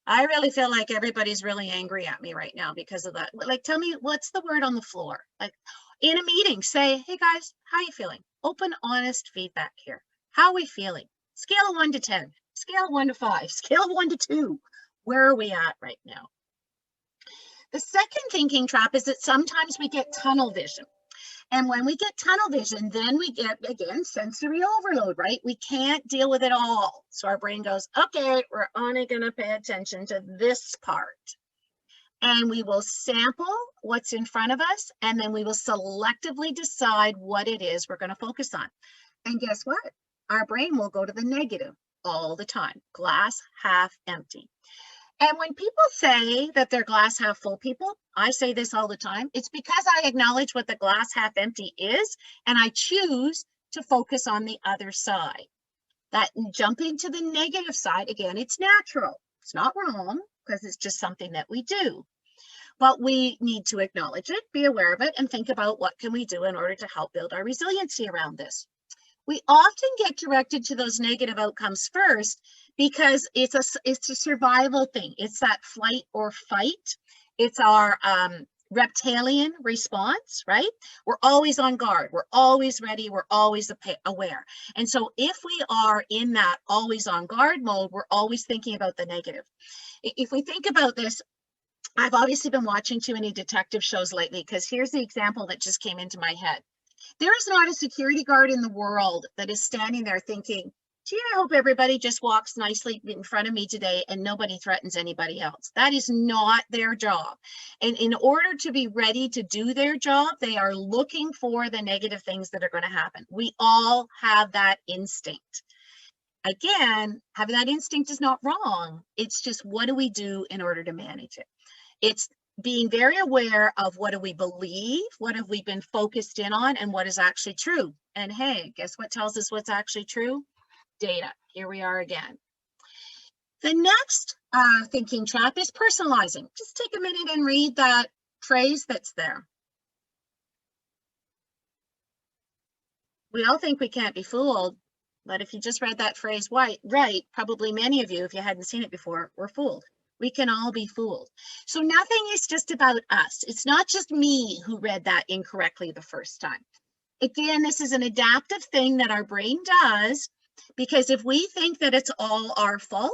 I really feel like everybody's really angry at me right now because of that. Like, tell me, what's the word on the floor? Like in a meeting, say, hey guys, how are you feeling? Open, honest feedback here. How are we feeling? Scale of 1 to 10, scale of 1 to 5, scale of 1 to 2. Where are we at right now? The second thinking trap is that sometimes we get tunnel vision. And when we get tunnel vision, then we get, again, sensory overload, right? We can't deal with it all. So our brain goes, okay, we're only going to pay attention to this part. And we will sample what's in front of us, and then we will selectively decide what it is we're going to focus on. And guess what? Our brain will go to the negative all the time. Glass half empty. And when people say that they're glass half full people, I say this all the time. It's because I acknowledge what the glass half empty is, and I choose to focus on the other side. That jumping to the negative side, again, it's natural. It's not wrong because it's just something that we do. But we need to acknowledge it, be aware of it, and think about what can we do in order to help build our resiliency around this. We often get directed to those negative outcomes first because it's a survival thing. It's that flight or fight. It's our reptilian response, right? We're always on guard. We're always ready. We're always aware. And so if we are in that always on guard mode, we're always thinking about the negative. If we think about this, I've obviously been watching too many detective shows lately, because here's the example that just came into my head. There is not a security guard in the world that is standing there thinking, gee, I hope everybody just walks nicely in front of me today and nobody threatens anybody else. That is not their job. And in order to be ready to do their job, they are looking for the negative things that are going to happen. We all have that instinct. Again, having that instinct is not wrong. It's just, what do we do in order to manage it? It's being very aware of what do we believe, what have we been focused in on, and what is actually true. And hey, guess what tells us what's actually true? Data. Here we are again. The next thinking trap is personalizing. Just take a minute and read that phrase that's there. We all think we can't be fooled, but if you just read that phrase right, probably many of you, if you hadn't seen it before, were fooled. We can all be fooled. So nothing is just about us. It's not just me who read that incorrectly the first time. Again, this is an adaptive thing that our brain does, because if we think that it's all our fault,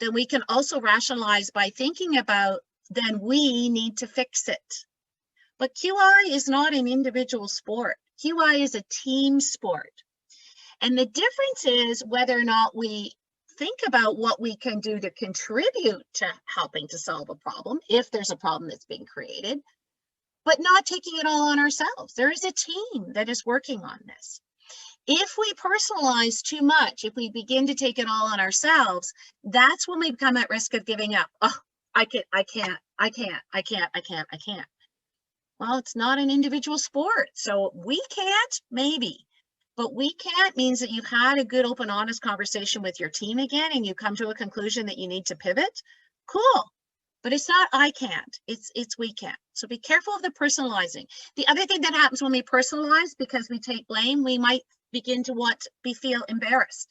then we can also rationalize by thinking about, then we need to fix it. But QI is not an individual sport. QI is a team sport. And the difference is whether or not we think about what we can do to contribute to helping to solve a problem, if there's a problem that's being created, but not taking it all on ourselves. There is a team that is working on this. If we personalize too much, if we begin to take it all on ourselves, that's when we become at risk of giving up. Oh, I can't. Well, it's not an individual sport. So we can't, maybe. But we can't means that you've had a good, open, honest conversation with your team again, and you come to a conclusion that you need to pivot. Cool. But it's not I can't, it's we can't. So be careful of the personalizing. The other thing that happens when we personalize, because we take blame, we might begin to feel embarrassed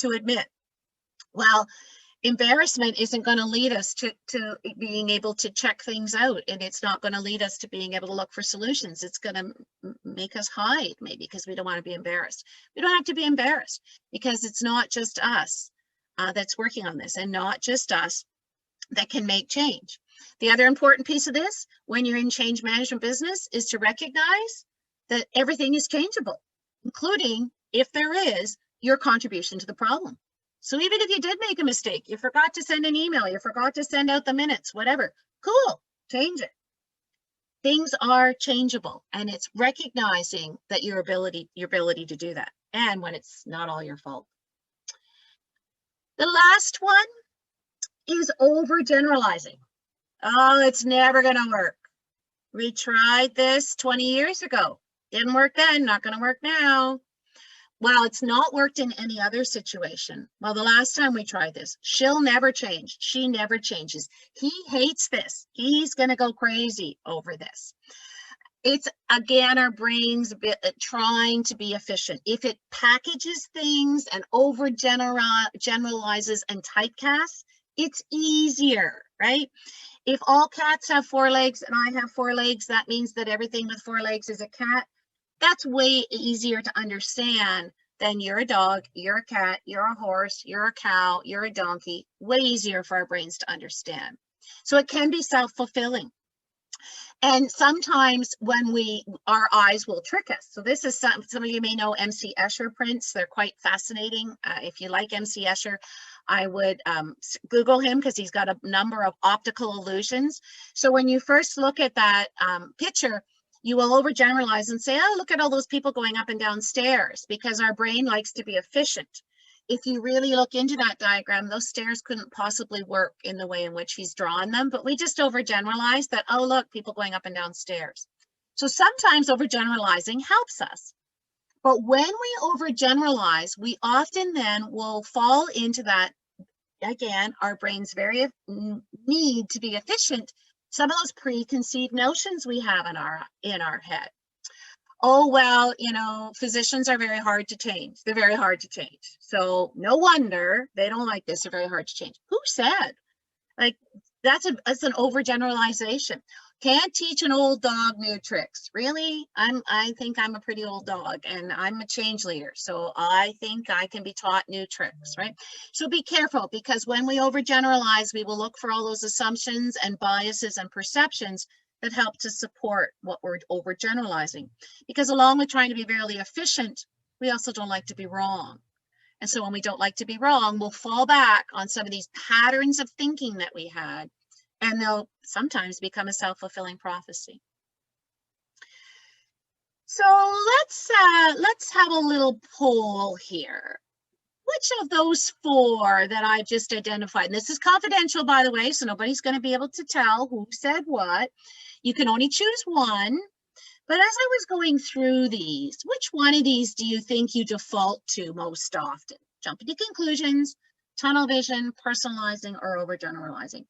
to admit. Well, embarrassment isn't going to lead us to being able to check things out, and it's not going to lead us to being able to look for solutions. It's going to make us hide, maybe, because we don't want to be embarrassed. We don't have to be embarrassed, because it's not just us that's working on this, and not just us that can make change. The other important piece of this, when you're in change management business, is to recognize that everything is changeable, including, if there is, your contribution to the problem. So even if you did make a mistake, you forgot to send an email, you forgot to send out the minutes, whatever, cool, change it. Things are changeable, and it's recognizing that your ability to do that, and when it's not all your fault. The last one is overgeneralizing. Oh, it's never going to work. We tried this 20 years ago. Didn't work then, not going to work now. well, it's not worked in any other situation. Well, the last time we tried this, she'll never change. She never changes. He hates this. He's going to go crazy over this. It's, again, our brains trying to be efficient. If it packages things and over generalizes and typecasts, it's easier, right? If all cats have 4 legs and I have 4 legs, that means that everything with 4 legs is a cat. That's way easier to understand than you're a dog, you're a cat, you're a horse, you're a cow, you're a donkey. Way easier for our brains to understand. So it can be self-fulfilling. And sometimes when our eyes will trick us. So this is some of you may know MC Escher prints. They're quite fascinating. If you like MC Escher, I would Google him because he's got a number of optical illusions. So when you first look at that picture, you will overgeneralize and say, oh, look at all those people going up and down stairs, because our brain likes to be efficient. If you really look into that diagram, those stairs couldn't possibly work in the way in which he's drawn them, but we just overgeneralize that, oh, look, people going up and down stairs. So sometimes overgeneralizing helps us. But when we overgeneralize, we often then will fall into that, again, our brain's very need to be efficient, some of those preconceived notions we have in our head. Oh, well, you know, physicians are very hard to change. They're very hard to change. So no wonder they don't like this. They're very hard to change. Who said? Like, that's an overgeneralization. Can't teach an old dog new tricks. Really? I think I'm a pretty old dog and I'm a change leader. So I think I can be taught new tricks, right? So be careful, because when we overgeneralize, we will look for all those assumptions and biases and perceptions that help to support what we're overgeneralizing. Because along with trying to be very efficient, we also don't like to be wrong. And so when we don't like to be wrong, we'll fall back on some of these patterns of thinking that we had, and they'll sometimes become a self-fulfilling prophecy. So let's have a little poll here. Which of those 4 that I've just identified, and this is confidential, by the way, so nobody's going to be able to tell who said what. You can only choose one. But as I was going through these, which one of these do you think you default to most often? Jumping to conclusions, tunnel vision, personalizing, or overgeneralizing?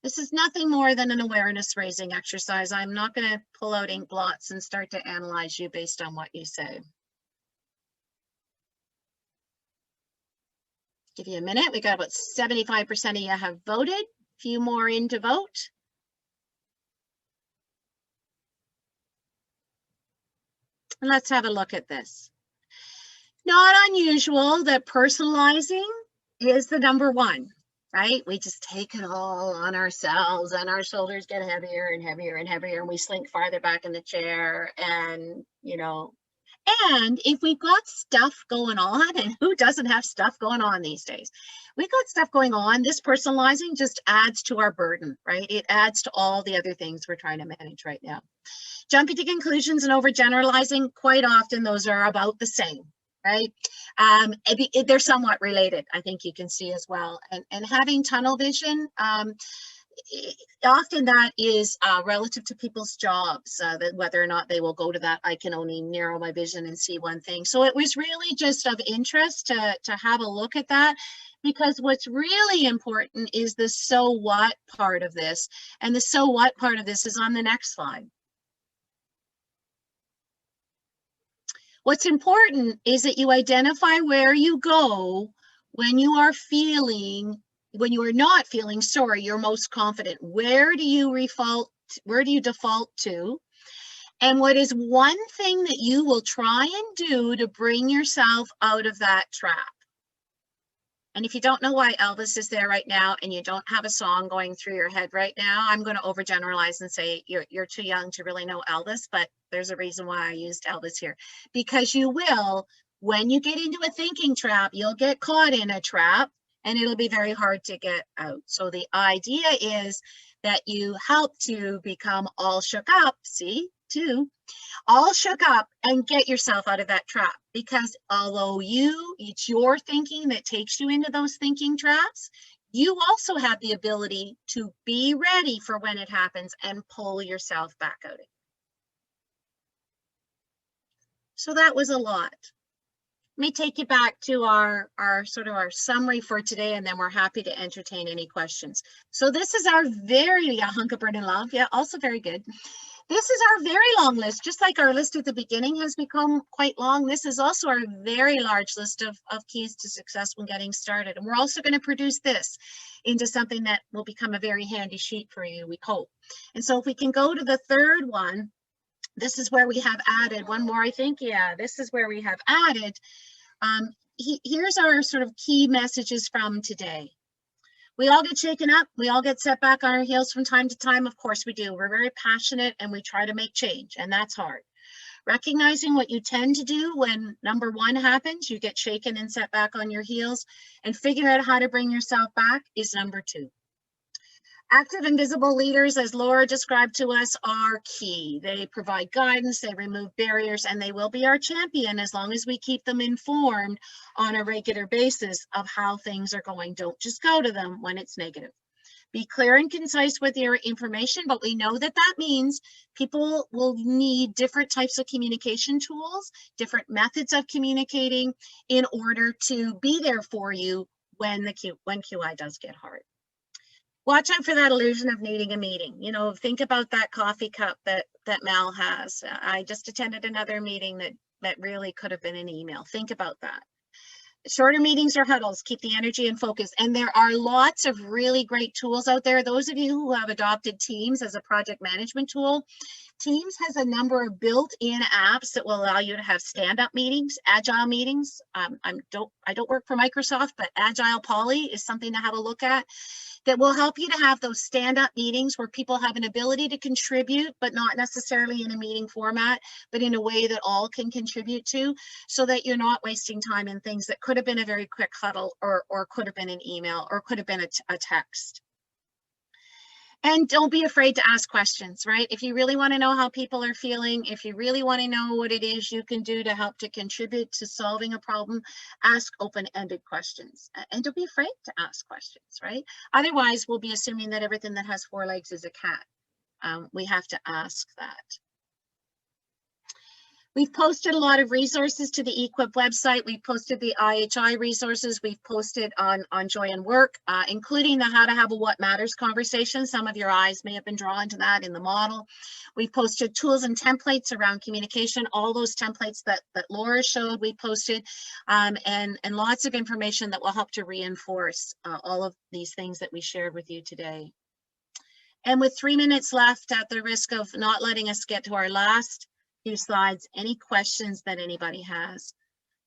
This is nothing more than an awareness raising exercise. I'm not going to pull out ink blots and start to analyze you based on what you say. Give you a minute. We got about 75% of you have voted. A few more in to vote. And let's have a look at this. Not unusual that personalizing is the #1, right? We just take it all on ourselves and our shoulders get heavier and heavier and heavier, and we slink farther back in the chair, and, you know, and if we've got stuff going on, and who doesn't have stuff going on these days? We've got stuff going on. This personalizing just adds to our burden, right? It adds to all the other things we're trying to manage right now. Jumping to conclusions and overgeneralizing, quite often those are about the same, right? They're somewhat related, I think you can see as well. And having tunnel vision, often that is relative to people's jobs, that whether or not they will go to that, I can only narrow my vision and see one thing. So it was really just of interest to have a look at that, because what's really important is the so what part of this. And the so what part of this is on the next slide. What's important is that you identify where you go when you are not feeling, sorry, you're most confident. Where do you default to? And what is one thing that you will try and do to bring yourself out of that trap? And if you don't know why Elvis is there right now and you don't have a song going through your head right now, I'm going to overgeneralize and say you're too young to really know Elvis, but there's a reason why I used Elvis here. Because you will, when you get into a thinking trap, you'll get caught in a trap and it'll be very hard to get out. So the idea is that you help to become all shook up, all shook up, and get yourself out of that trap. Because although it's your thinking that takes you into those thinking traps, you also have the ability to be ready for when it happens and pull yourself back out of it. So that was a lot. me take you back to our sort of our summary for today, and then we're happy to entertain any questions. So this is our very hunk of burning love. Yeah, also very good. This is our very long list. Just like our list at the beginning has become quite long, this is also our very large list of keys to success when getting started. And we're also going to produce this into something that will become a very handy sheet for you, we hope. And so if we can go to the third one, this is where we have added one more, I think. Yeah, this is where we have added. Here's our sort of key messages from today. We all get shaken up. We all get set back on our heels from time to time. Of course we do. We're very passionate and we try to make change, and that's hard. Recognizing what you tend to do when number one happens, you get shaken and set back on your heels, and figure out how to bring yourself back is number two. Active and visible leaders, as Laura described to us, are key. They provide guidance, they remove barriers, and they will be our champion as long as we keep them informed on a regular basis of how things are going. Don't just go to them when it's negative. Be clear and concise with your information, but we know that that means people will need different types of communication tools, different methods of communicating in order to be there for you when QI does get hard. Watch out for that illusion of needing a meeting. You know, think about that coffee cup that Mel has. I just attended another meeting that really could have been an email. Think about that. Shorter meetings or huddles, keep the energy and focus. And there are lots of really great tools out there. Those of you who have adopted Teams as a project management tool, Teams has a number of built-in apps that will allow you to have stand-up meetings, agile meetings. I don't work for Microsoft, but Agile Poly is something to have a look at that will help you to have those stand-up meetings where people have an ability to contribute, but not necessarily in a meeting format, but in a way that all can contribute to, so that you're not wasting time in things that could have been a very quick huddle or could have been an email or could have been a text. And don't be afraid to ask questions, right? If you really want to know how people are feeling, if you really want to know what it is you can do to help to contribute to solving a problem, ask open-ended questions. And don't be afraid to ask questions, right? Otherwise, we'll be assuming that everything that has four legs is a cat. We have to ask that. We've posted a lot of resources to the E-QIP website. We've posted the IHI resources. We've posted on Joy and Work, including the How to Have a What Matters conversation. Some of your eyes may have been drawn to that in the model. We've posted tools and templates around communication. All those templates that Laura showed, we posted, and lots of information that will help to reinforce all of these things that we shared with you today. And with 3 minutes left, at the risk of not letting us get to our last few slides, any questions that anybody has?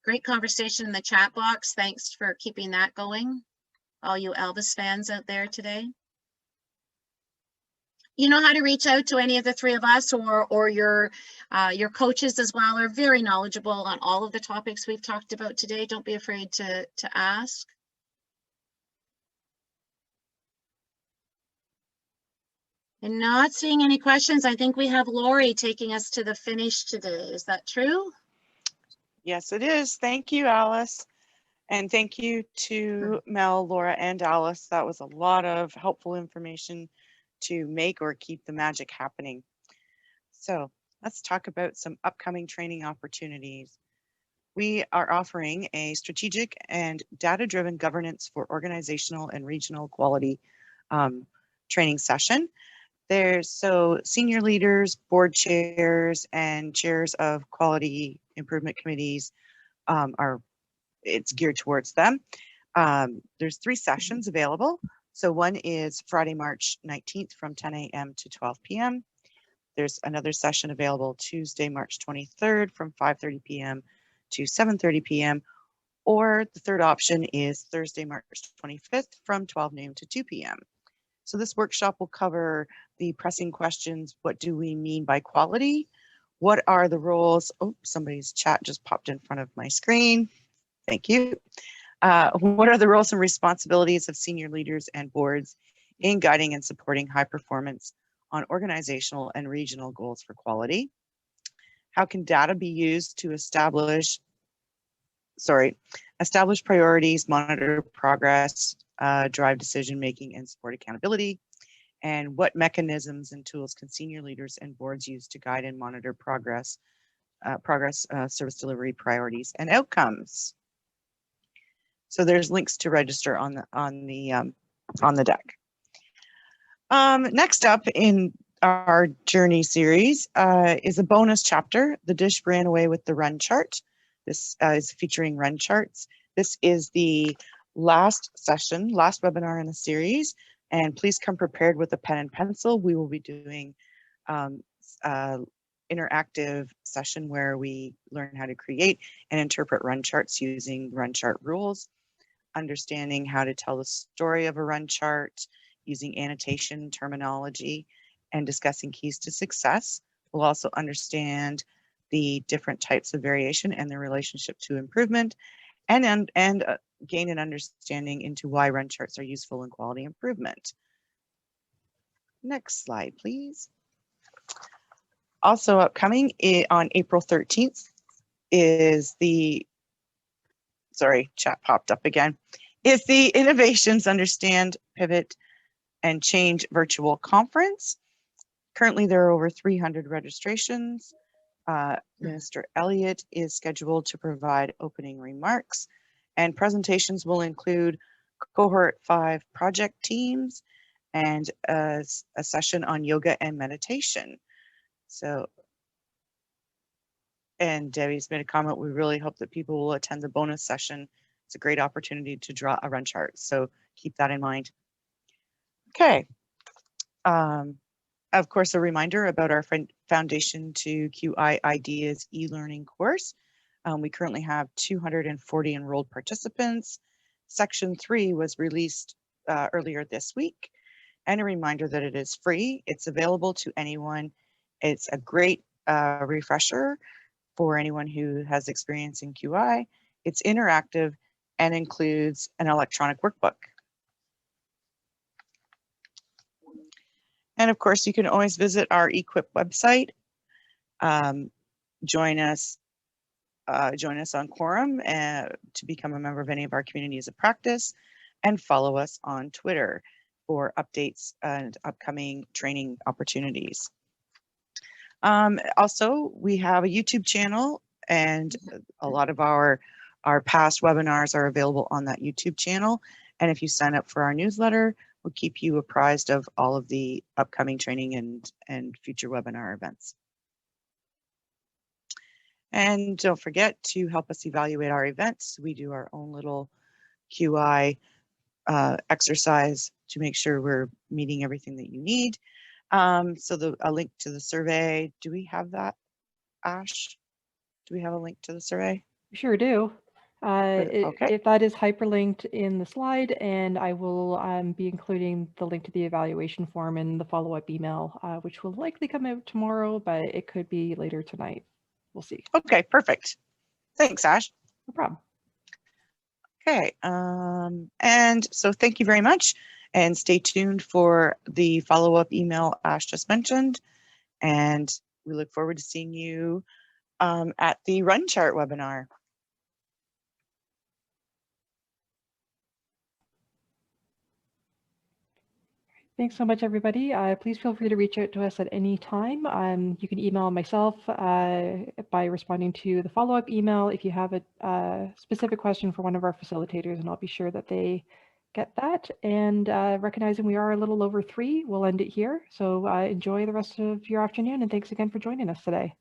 Great conversation in the chat box. Thanks for keeping that going, all you Elvis fans out there today. You know how to reach out to any of the three of us, or your coaches as well are very knowledgeable on all of the topics we've talked about today. Don't be afraid to ask. And not seeing any questions, I think we have Lori taking us to the finish today. Is that true? Yes, it is. Thank you, Alice. And thank you to Mel, Laura, and Alice. That was a lot of helpful information to make or keep the magic happening. So let's talk about some upcoming training opportunities. We are offering a strategic and data-driven governance for organizational and regional quality training session. So senior leaders, board chairs, and chairs of quality improvement committees it's geared towards them. There's 3 sessions available. So one is Friday, March 19th from 10 a.m. to 12 p.m. There's another session available Tuesday, March 23rd from 5:30 p.m. to 7:30 p.m. Or the third option is Thursday, March 25th from 12 noon to 2 p.m. So this workshop will cover the pressing questions. What do we mean by quality? What are the roles? Oh, somebody's chat just popped in front of my screen. Thank you. What are the roles and responsibilities of senior leaders and boards in guiding and supporting high performance on organizational and regional goals for quality? How can data be used to establish priorities, monitor progress, drive decision-making, and support accountability? And what mechanisms and tools can senior leaders and boards use to guide and monitor progress progress, service delivery priorities and outcomes. So there's links to register on the deck. Next up in our journey series is a bonus chapter, The Dish Ran Away with the Run Chart. This is featuring run charts. This is the last session, last webinar in the series, and please come prepared with a pen and pencil. We will be doing interactive session where we learn how to create and interpret run charts using run chart rules, understanding how to tell the story of a run chart, using annotation terminology, and discussing keys to success. We'll also understand the different types of variation and their relationship to improvement, and gain an understanding into why run charts are useful in quality improvement. Next slide, please. Also upcoming on April 13th is the, sorry, chat popped up again, is the Innovations Understand, Pivot, and Change virtual conference. Currently, there are over 300 registrations. Minister Elliott is scheduled to provide opening remarks, and presentations will include cohort 5 project teams and a session on yoga and meditation. So, and Debbie's made a comment, we really hope that people will attend the bonus session. It's a great opportunity to draw a run chart, so keep that in mind. Okay. Of course, a reminder about our Foundation to QI Ideas e-learning course. We currently have 240 enrolled participants. Section 3 was released earlier this week, and a reminder that it is free. It's available to anyone. It's a great refresher for anyone who has experience in QI. It's interactive and includes an electronic workbook. And of course, you can always visit our E-QIP website. Join us on Quorum to become a member of any of our communities of practice, and follow us on Twitter for updates and upcoming training opportunities. Also, we have a YouTube channel, and a lot of our past webinars are available on that YouTube channel. And if you sign up for our newsletter, we'll keep you apprised of all of the upcoming training and future webinar events. And don't forget to help us evaluate our events. We do our own little QI exercise to make sure we're meeting everything that you need. So a link to the survey, do we have that, Ash? Do we have a link to the survey? We sure do. Okay. If that is hyperlinked in the slide, and I will be including the link to the evaluation form in the follow-up email, which will likely come out tomorrow, but it could be later tonight. We'll see. Okay, perfect. Thanks, Ash. No problem. Okay, and so thank you very much, and stay tuned for the follow-up email Ash just mentioned, and we look forward to seeing you at the Run Chart webinar. Thanks so much, everybody. Please feel free to reach out to us at any time. You can email myself by responding to the follow-up email if you have a specific question for one of our facilitators, and I'll be sure that they get that. And recognizing we are a little over 3, we'll end it here. So enjoy the rest of your afternoon, and thanks again for joining us today.